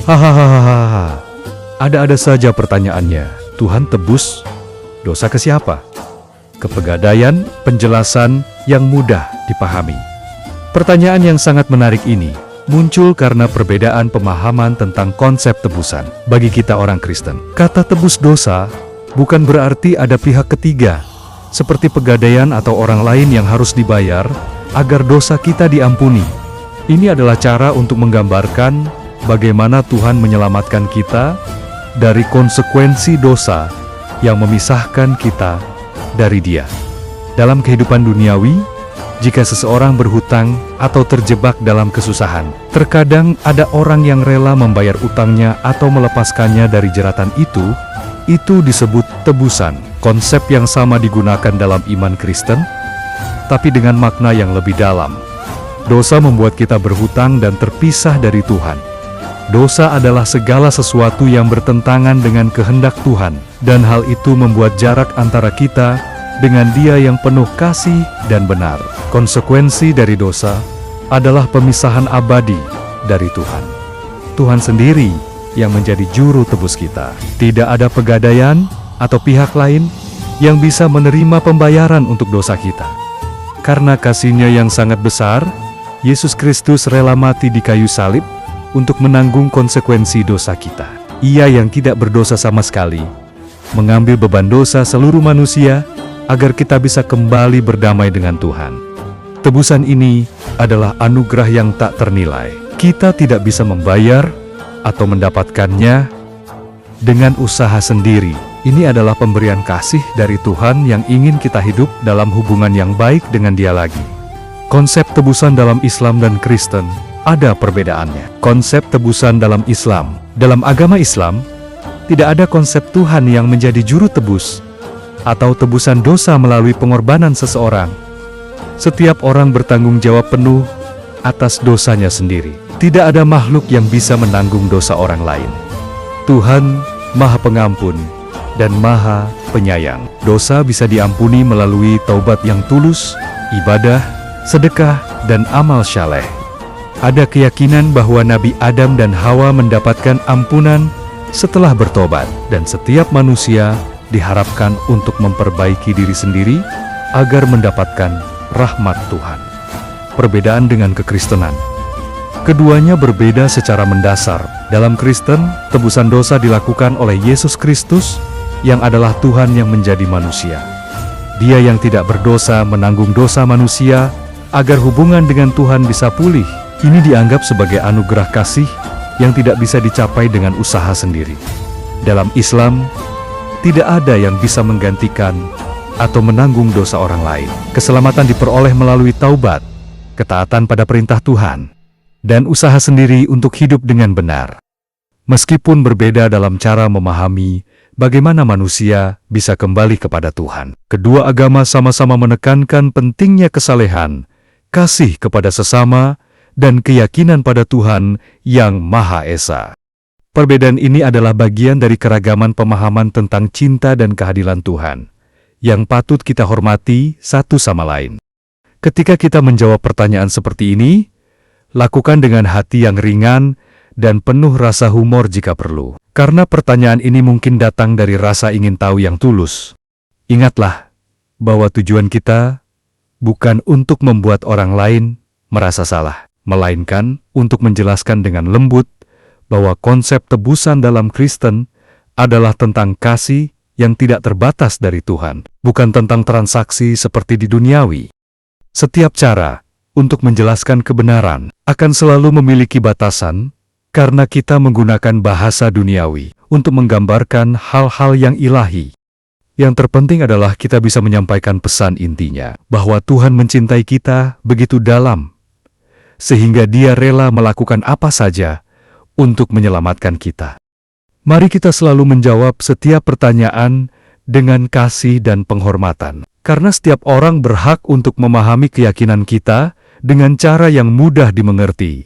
Hahaha, ada-ada saja pertanyaannya. Tuhan tebus dosa ke siapa? Kepegadaian penjelasan yang mudah dipahami. Pertanyaan yang sangat menarik ini muncul karena perbedaan pemahaman tentang konsep tebusan. Bagi kita orang Kristen, kata tebus dosa bukan berarti ada pihak ketiga, seperti pegadaian atau orang lain yang harus dibayar agar dosa kita diampuni. Ini adalah cara untuk menggambarkan bagaimana Tuhan menyelamatkan kita dari konsekuensi dosa yang memisahkan kita dari Dia. Dalam kehidupan duniawi, jika seseorang berhutang atau terjebak dalam kesusahan, terkadang ada orang yang rela membayar utangnya atau melepaskannya dari jeratan itu disebut tebusan. Konsep yang sama digunakan dalam iman Kristen, tapi dengan makna yang lebih dalam. Dosa membuat kita berhutang dan terpisah dari Tuhan. Dosa adalah segala sesuatu yang bertentangan dengan kehendak Tuhan, dan hal itu membuat jarak antara kita dengan Dia yang penuh kasih dan benar. Konsekuensi dari dosa adalah pemisahan abadi dari Tuhan. Tuhan sendiri yang menjadi juru tebus kita. Tidak ada pegadaian atau pihak lain yang bisa menerima pembayaran untuk dosa kita. Karena kasih-Nya yang sangat besar, Yesus Kristus rela mati di kayu salib untuk menanggung konsekuensi dosa kita. Ia yang tidak berdosa sama sekali, mengambil beban dosa seluruh manusia agar kita bisa kembali berdamai dengan Tuhan. Tebusan ini adalah anugerah yang tak ternilai. Kita tidak bisa membayar atau mendapatkannya dengan usaha sendiri. Ini adalah pemberian kasih dari Tuhan yang ingin kita hidup dalam hubungan yang baik dengan Dia lagi. Konsep tebusan dalam Islam dan Kristen ada perbedaannya. Konsep tebusan dalam Islam. Dalam agama Islam, tidak ada konsep Tuhan yang menjadi juru tebus atau tebusan dosa melalui pengorbanan seseorang. Setiap orang bertanggung jawab penuh atas dosanya sendiri. Tidak ada makhluk yang bisa menanggung dosa orang lain. Tuhan Maha Pengampun dan Maha Penyayang. Dosa bisa diampuni melalui taubat yang tulus, ibadah, sedekah, dan amal syaleh. Ada keyakinan bahwa Nabi Adam dan Hawa mendapatkan ampunan setelah bertobat, dan setiap manusia diharapkan untuk memperbaiki diri sendiri agar mendapatkan rahmat Tuhan. Perbedaan dengan kekristenan. Keduanya berbeda secara mendasar. Dalam Kristen, tebusan dosa dilakukan oleh Yesus Kristus yang adalah Tuhan yang menjadi manusia. Dia yang tidak berdosa menanggung dosa manusia agar hubungan dengan Tuhan bisa pulih. Ini dianggap sebagai anugerah kasih yang tidak bisa dicapai dengan usaha sendiri. Dalam Islam, tidak ada yang bisa menggantikan atau menanggung dosa orang lain. Keselamatan diperoleh melalui taubat, ketaatan pada perintah Tuhan, dan usaha sendiri untuk hidup dengan benar. Meskipun berbeda dalam cara memahami bagaimana manusia bisa kembali kepada Tuhan, kedua agama sama-sama menekankan pentingnya kesalehan, kasih kepada sesama, dan keyakinan pada Tuhan yang Maha Esa. Perbedaan ini adalah bagian dari keragaman pemahaman tentang cinta dan keadilan Tuhan, yang patut kita hormati satu sama lain. Ketika kita menjawab pertanyaan seperti ini, lakukan dengan hati yang ringan dan penuh rasa humor jika perlu. Karena pertanyaan ini mungkin datang dari rasa ingin tahu yang tulus. Ingatlah bahwa tujuan kita bukan untuk membuat orang lain merasa salah, melainkan untuk menjelaskan dengan lembut bahwa konsep tebusan dalam Kristen adalah tentang kasih yang tidak terbatas dari Tuhan, bukan tentang transaksi seperti di duniawi. Setiap cara untuk menjelaskan kebenaran akan selalu memiliki batasan karena kita menggunakan bahasa duniawi untuk menggambarkan hal-hal yang ilahi. Yang terpenting adalah kita bisa menyampaikan pesan intinya, bahwa Tuhan mencintai kita begitu dalam, sehingga Dia rela melakukan apa saja untuk menyelamatkan kita. Mari kita selalu menjawab setiap pertanyaan dengan kasih dan penghormatan, karena setiap orang berhak untuk memahami keyakinan kita dengan cara yang mudah dimengerti.